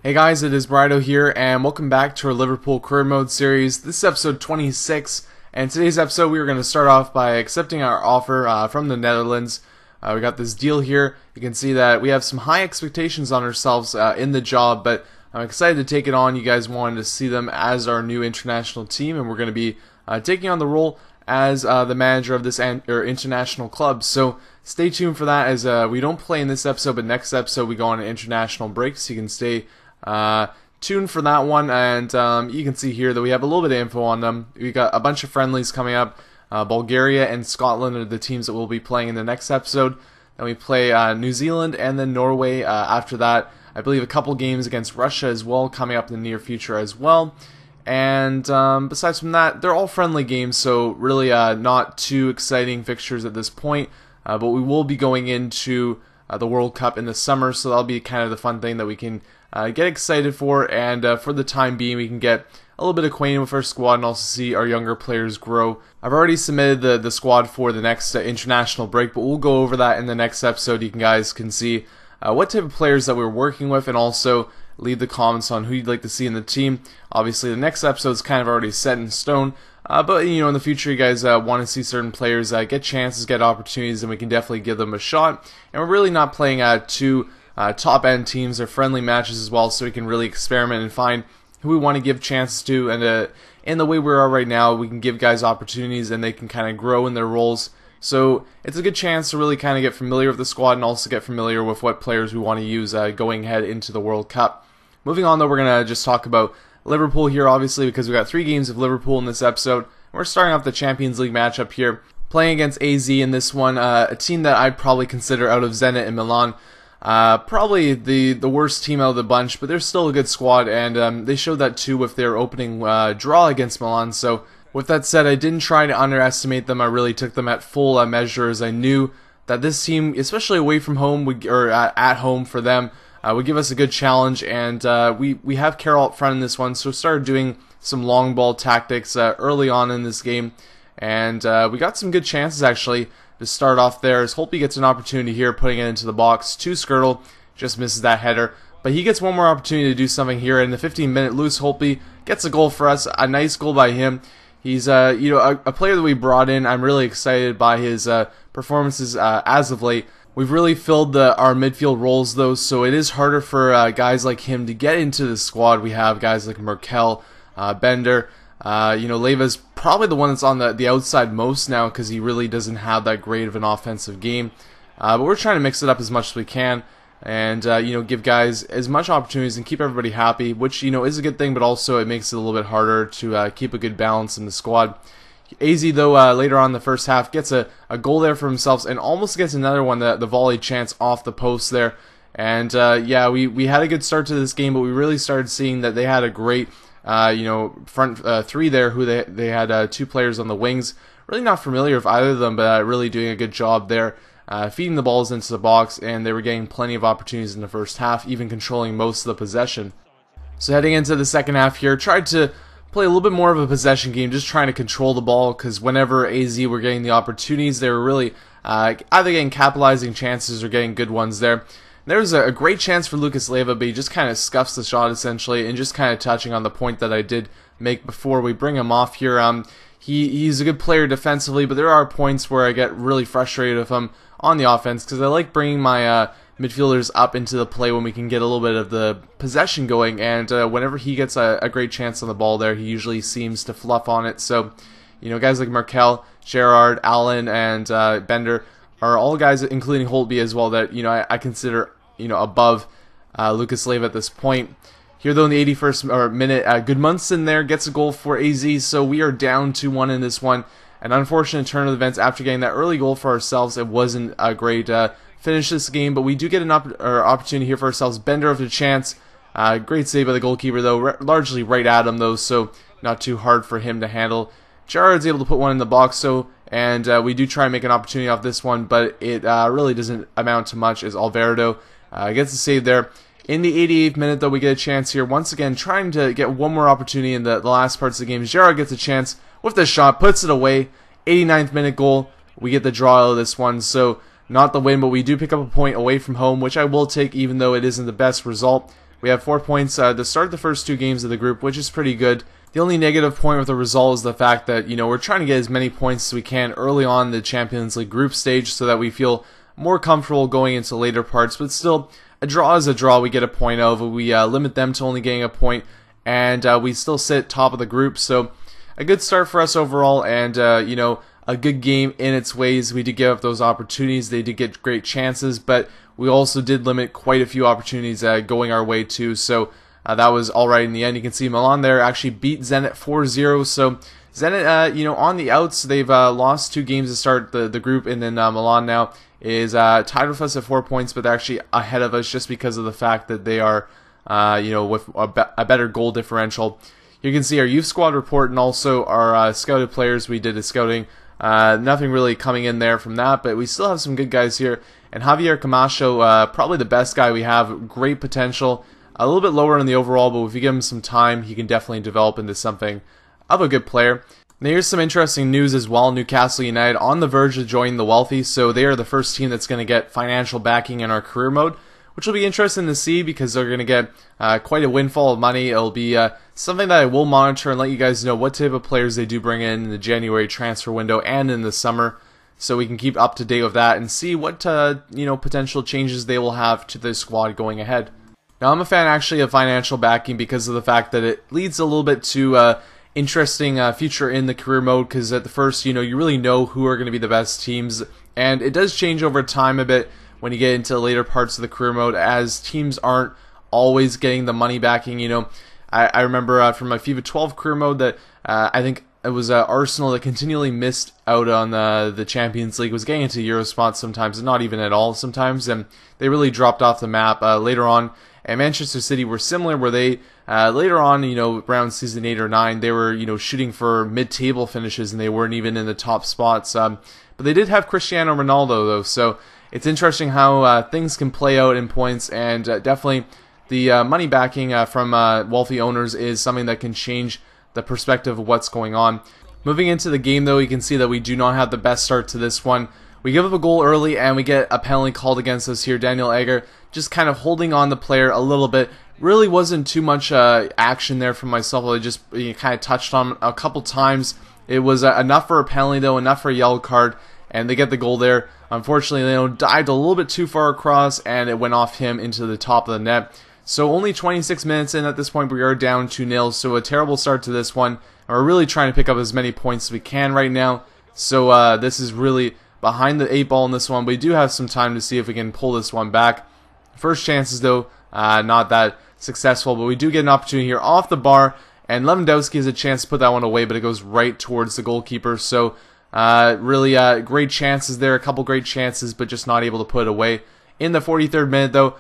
Hey guys, it is Brido here, and welcome back to our Liverpool Career Mode series. This is episode 26, and today's episode we are going to start off by accepting our offer from the Netherlands. We got this deal here. You can see that we have some high expectations on ourselves in the job, but I'm excited to take it on. You guys wanted to see them as our new international team, and we're going to be taking on the role as the manager of this international club. So stay tuned for that, as we don't play in this episode, but next episode we go on an international break, so you can stay tuned for that one. And you can see here that we have a little bit of info on them. We got a bunch of friendlies coming up. Bulgaria and Scotland are the teams that we'll be playing in the next episode. Then we play New Zealand and then Norway after that. I believe a couple games against Russia as well coming up in the near future as well. And besides from that, they're all friendly games, so really not too exciting fixtures at this point. But we will be going into the World Cup in the summer, so that'll be kind of the fun thing that we can get excited for, and for the time being we can get a little bit acquainted with our squad and also see our younger players grow. I've already submitted the squad for the next international break, but we'll go over that in the next episode. You guys can see what type of players that we're working with, and also leave the comments on who you'd like to see in the team. Obviously the next episode is kind of already set in stone, but you know, in the future you guys want to see certain players get chances, get opportunities, and we can definitely give them a shot. And we're really not playing two top-end teams or friendly matches as well, so we can really experiment and find who we want to give chances to. And in the way we are right now, we can give guys opportunities and they can kind of grow in their roles. So it's a good chance to really kind of get familiar with the squad and also get familiar with what players we want to use going ahead into the World Cup. Moving on though, we're going to just talk about Liverpool here, obviously, because we got 3 games of Liverpool in this episode. We're starting off the Champions League matchup here, playing against AZ in this one, a team that I'd probably consider out of Zenit and Milan probably the worst team out of the bunch, but they're still a good squad, and they showed that too with their opening draw against Milan. So with that said, I didn't try to underestimate them. I really took them at full measure, as I knew that this team, especially away from home, or at home for them, would give us a good challenge. And we have Carroll up front in this one, so started doing some long ball tactics early on in this game, and we got some good chances actually to start off there, as Holtby gets an opportunity here, putting it into the box to Skirtle, just misses that header, but he gets one more opportunity to do something here. In the 15-minute, Lewis Holtby gets a goal for us, a nice goal by him. He's you know, a player that we brought in. I'm really excited by his performances as of late. We've really filled our midfield roles though, so it is harder for guys like him to get into the squad. We have guys like Merkel, Bender. You know, Leva's probably the one that's on the outside most now, because he really doesn't have that great of an offensive game. But we're trying to mix it up as much as we can, and you know, give guys as much opportunities and keep everybody happy, which, you know, is a good thing, but also it makes it a little bit harder to keep a good balance in the squad. AZ though, later on in the first half, gets a goal there for himself, and almost gets another one, the volley chance off the post there. And yeah, we had a good start to this game, but we really started seeing that they had a great you know, front 3 there, who they had 2 players on the wings. Really not familiar with either of them, but really doing a good job there, feeding the balls into the box, and they were getting plenty of opportunities in the first half, even controlling most of the possession. So heading into the second half here, tried to play a little bit more of a possession game, just trying to control the ball, because whenever AZ were getting the opportunities, they were really either getting capitalizing chances or getting good ones there. There was a great chance for Lucas Leiva, but he just kind of scuffs the shot essentially, and just kind of touching on the point that I did make before we bring him off here. He's a good player defensively, but there are points where I get really frustrated with him on the offense, because I like bringing my midfielders up into the play when we can get a little bit of the possession going, and whenever he gets a great chance on the ball there, he usually seems to fluff on it. So, you know, guys like Merkel, Gerrard, Allen, and Bender are all guys, including Holtby as well, that, you know, I consider, you know, above Lucas Leiva at this point. Here though, in the 81st minute, Gudmundsson there gets a goal for AZ, so we are down 2-1 in this one. An unfortunate turn of events after getting that early goal for ourselves. It wasn't a great finish this game, but we do get an opportunity here for ourselves. Bender with a chance. Great save by the goalkeeper though, largely right at him though, so not too hard for him to handle. Gerrard's able to put one in the box, so, and we do try and make an opportunity off this one, but it really doesn't amount to much, as Alvarado gets the save there. In the 88th minute, though, we get a chance here, once again, trying to get one more opportunity in the last parts of the game. Gerrard gets a chance with the shot, puts it away. 89th minute goal, we get the draw out of this one, so not the win, but we do pick up a point away from home, which I will take, even though it isn't the best result. We have 4 points to start the first 2 games of the group, which is pretty good. The only negative point with the result is the fact that, we're trying to get as many points as we can early on in the Champions League group stage so that we feel more comfortable going into later parts. But still, a draw is a draw. We get a point of. We limit them to only getting a point, and we still sit top of the group. So a good start for us overall, and, a good game in its ways. We did give up those opportunities. They did get great chances, but we also did limit quite a few opportunities going our way too. So that was all right in the end. You can see Milan there actually beat Zenit 4-0. So Zenit, on the outs, they've lost 2 games to start the group, and then Milan now is tied with us at 4 points, but they're actually ahead of us just because of the fact that they are, with a better goal differential. You can see our youth squad report and also our scouted players. We did a scouting. Nothing really coming in there from that, but we still have some good guys here. And Javier Camacho, probably the best guy we have. Great potential. A little bit lower in the overall, but if you give him some time, he can definitely develop into something of a good player. Now here's some interesting news as well. Newcastle United on the verge of joining the wealthy, so they are the first team that's going to get financial backing in our career mode, which will be interesting to see because they're going to get quite a windfall of money. It'll be something that I will monitor and let you guys know what type of players they do bring in the January transfer window and in the summer, so we can keep up to date with that and see what potential changes they will have to the squad going ahead. Now I'm a fan actually of financial backing because of the fact that it leads a little bit to interesting future in the career mode, because at the first, you really know who are going to be the best teams, and it does change over time a bit when you get into later parts of the career mode, as teams aren't always getting the money backing. I remember from my FIFA 12 career mode that I think it was Arsenal that continually missed out on the Champions League, was getting into Euro spots sometimes, and not even at all sometimes, and they really dropped off the map later on. And Manchester City were similar, where they later on, around season 8 or 9, they were shooting for mid-table finishes, and they weren't even in the top spots. But they did have Cristiano Ronaldo though, so it's interesting how things can play out in points, and definitely the money backing from wealthy owners is something that can change the perspective of what's going on. Moving into the game though, you can see that we do not have the best start to this one. We give up a goal early and we get a penalty called against us here. Daniel Egger just kind of holding on the player a little bit. Really wasn't too much action there from myself. I just kind of touched on a couple times. It was enough for a penalty though, enough for a yellow card, and they get the goal there. Unfortunately, they dived a little bit too far across, and it went off him into the top of the net. So only 26 minutes in at this point, we are down 2-0, so a terrible start to this one. And we're really trying to pick up as many points as we can right now. So this is really behind the 8 ball in this one. We do have some time to see if we can pull this one back. First chances though, not that successful, but we do get an opportunity here off the bar, and Lewandowski has a chance to put that one away, but it goes right towards the goalkeeper. So really great chances there, a couple great chances, but just not able to put it away. In the 43rd minute though,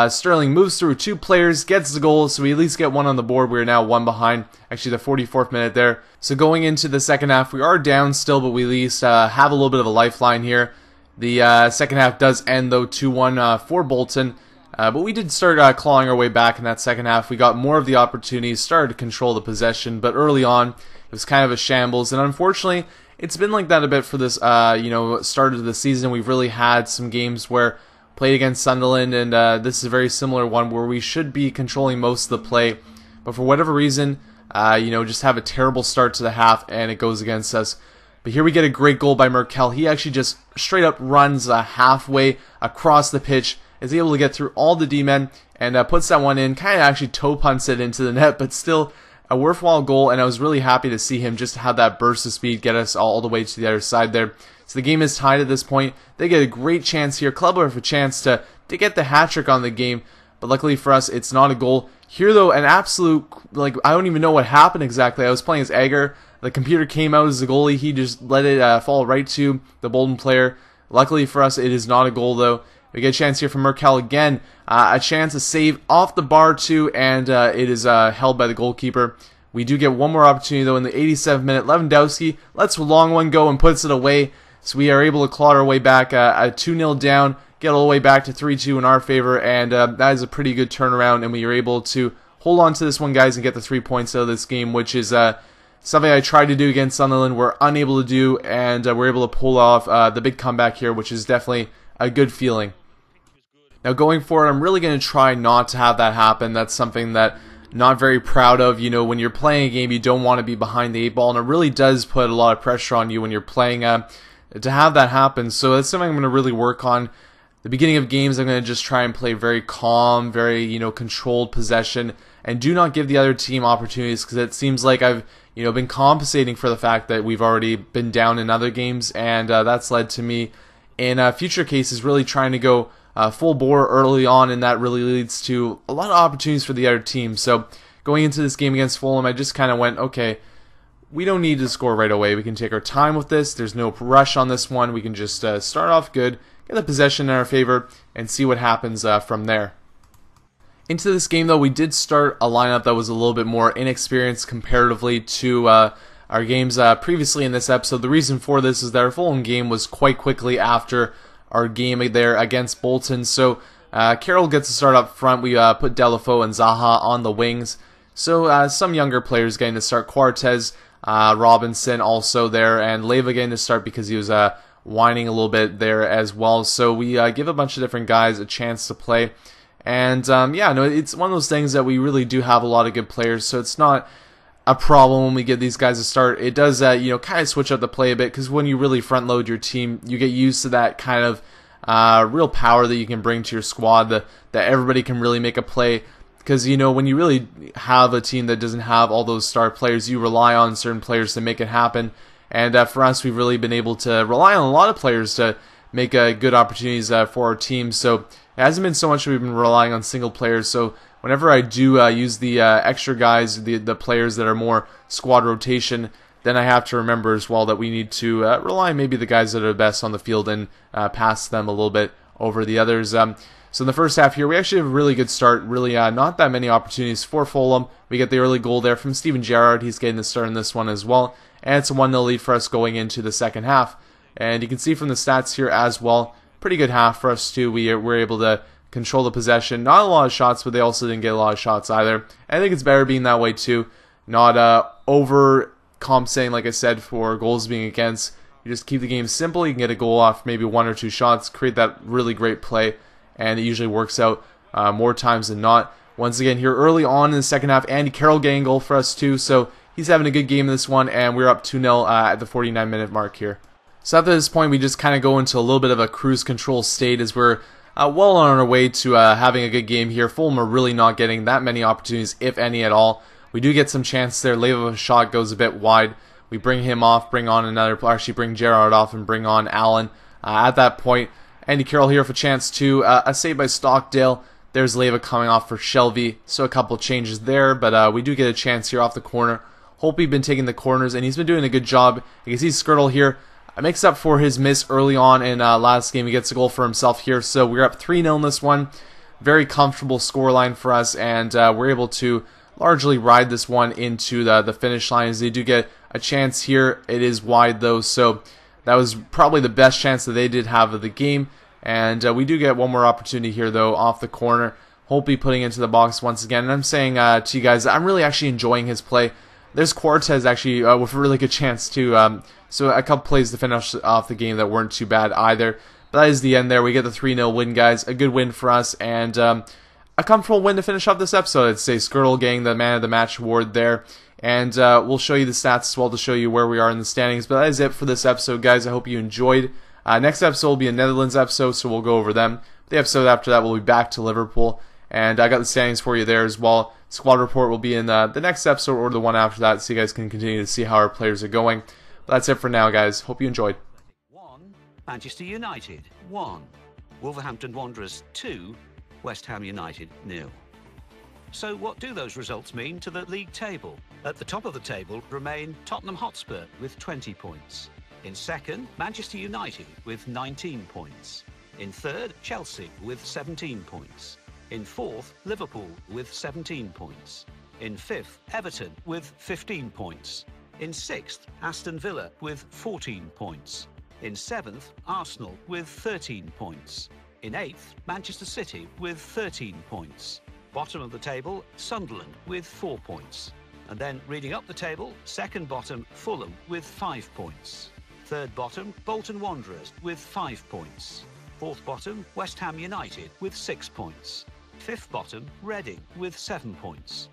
Sterling moves through 2 players, gets the goal, so we at least get 1 on the board. We are now 1 behind, actually the 44th minute there. So going into the second half, we are down still, but we at least have a little bit of a lifeline here. The second half does end though 2-1 for Bolton, but we did start clawing our way back in that second half. We got more of the opportunities, started to control the possession, but early on it was kind of a shambles, and unfortunately it's been like that a bit for this start of the season. We've really had some games where played against Sunderland, and this is a very similar one where we should be controlling most of the play, but for whatever reason, just have a terrible start to the half, and it goes against us. But here we get a great goal by Merkel. He actually just straight up runs halfway across the pitch, is able to get through all the D-men, and puts that one in, kind of actually toe punts it into the net, but still a worthwhile goal, and I was really happy to see him just have that burst of speed get us all the way to the other side there. So the game is tied at this point. They get a great chance here. Club have a chance to get the hat-trick on the game, but luckily for us, it's not a goal. Here though, an absolute, I don't even know what happened exactly. I was playing as Egger. The computer came out as the goalie. He just let it fall right to the Bolton player. Luckily for us, it is not a goal though. We get a chance here from Merkel again. A chance to save off the bar too, and it is held by the goalkeeper. We do get one more opportunity though in the 87th minute. Lewandowski lets a long one go and puts it away. So we are able to claw our way back, 2-0 down, get all the way back to 3-2 in our favor, and that is a pretty good turnaround, and we are able to hold on to this one, guys, and get the 3 points out of this game, which is something I tried to do against Sunderland. We're unable to do, and we're able to pull off the big comeback here, which is definitely a good feeling. Now going forward, I'm really going to try not to have that happen. That's something that I'm not very proud of. You know, when you're playing a game, you don't want to be behind the 8 ball, and it really does put a lot of pressure on you when you're playing to have that happen. So that's something I'm going to really work on. The beginning of games, I'm going to just try and play very calm, very, you know, controlled possession, and do not give the other team opportunities, because it seems like I've, you know, been compensating for the fact that we've already been down in other games, and that's led to me in future cases really trying to go full bore early on, and that really leads to a lot of opportunities for the other team. So going into this game against Fulham, I just kind of went, okay, we don't need to score right away. We can take our time with this. There's no rush on this one. We can just start off good, get the possession in our favor, and see what happens from there. Into this game, though, we did start a lineup that was a little bit more inexperienced comparatively to our games previously in this episode. The reason for this is that our Fulham game was quite quickly after our game there against Bolton. So Carroll gets to start up front. We put Delafeu and Zaha on the wings. So some younger players getting to start. Quartez, Robinson also there, and Leva getting to start because he was whining a little bit there as well. So we give a bunch of different guys a chance to play. And yeah, no, it's one of those things that we really do have a lot of good players, so it's not a problem when we give these guys a start. It does, you know, kind of switch up the play a bit, because when you really front load your team, you get used to that kind of real power that you can bring to your squad, that everybody can really make a play. Because, you know, when you really have a team that doesn't have all those star players, you rely on certain players to make it happen. And for us, we've really been able to rely on a lot of players to make good opportunities for our team. So it hasn't been so much we've been relying on single players. So whenever I do use the extra guys, the players that are more squad rotation, then I have to remember as well that we need to rely on maybe the guys that are best on the field and pass them a little bit over the others. So in the first half here, we actually have a really good start. Really not that many opportunities for Fulham. We get the early goal there from Steven Gerrard. He's getting the start in this one as well. And it's a 1-0 lead for us going into the second half. And you can see from the stats here as well, pretty good half for us too. We were able to control the possession. Not a lot of shots, but they also didn't get a lot of shots either. I think it's better being that way too. Not overcompensating, like I said, for goals being against. You just keep the game simple. You can get a goal off maybe 1 or 2 shots, create that really great play, and it usually works out more times than not. Once again, here early on in the second half, Andy Carroll getting a goal for us too, so he's having a good game in this one, and we're up 2-0 at the 49-minute mark here. So after this point, we just kind of go into a little bit of a cruise control state as we're well on our way to having a good game here. Fulham are really not getting that many opportunities, if any at all. We do get some chances there. Leva's shot goes a bit wide. We bring him off, bring on another, actually bring Gerrard off and bring on Allen. At that point, Andy Carroll here for chance 2. A save by Stockdale. There's Leva coming off for Shelby. So a couple changes there, but we do get a chance here off the corner. Holtby been taking the corners, and he's been doing a good job. You can see Skirtle here makes up for his miss early on in last game. He gets a goal for himself here. So we're up 3-0 in this one. Very comfortable scoreline for us, and we're able to largely ride this one into the finish line as they do get a chance here. It is wide though, so that was probably the best chance that they did have of the game. And we do get one more opportunity here though off the corner. Holtby putting into the box once again. And I'm saying to you guys, I'm really actually enjoying his play. There's Quartez actually with a really good chance too. So a couple plays to finish off the game that weren't too bad either. But that is the end there. We get the 3-0 win, guys. A good win for us, and a comfortable win to finish off this episode. I'd say Skirtle getting the Man of the Match award there. And we'll show you the stats as well to show you where we are in the standings. But that is it for this episode, guys. I hope you enjoyed. Next episode will be a Netherlands episode, so we'll go over them. The episode after that, we'll be back to Liverpool. And I got the standings for you there as well. Squad report will be in the next episode or the one after that, so you guys can continue to see how our players are going. But that's it for now, guys. Hope you enjoyed. 1, Manchester United 1, Wolverhampton Wanderers 2, West Ham United 0. So what do those results mean to the league table? At the top of the table remain Tottenham Hotspur with 20 points. In second, Manchester United with 19 points. In third, Chelsea with 17 points. In fourth, Liverpool with 17 points. In fifth, Everton with 15 points. In sixth, Aston Villa with 14 points. In seventh, Arsenal with 13 points. In eighth, Manchester City with 13 points. Bottom of the table, Sunderland with 4 points. And then reading up the table, second bottom, Fulham with 5 points. Third bottom, Bolton Wanderers with 5 points. Fourth bottom, West Ham United with 6 points. Fifth bottom, Reading with 7 points.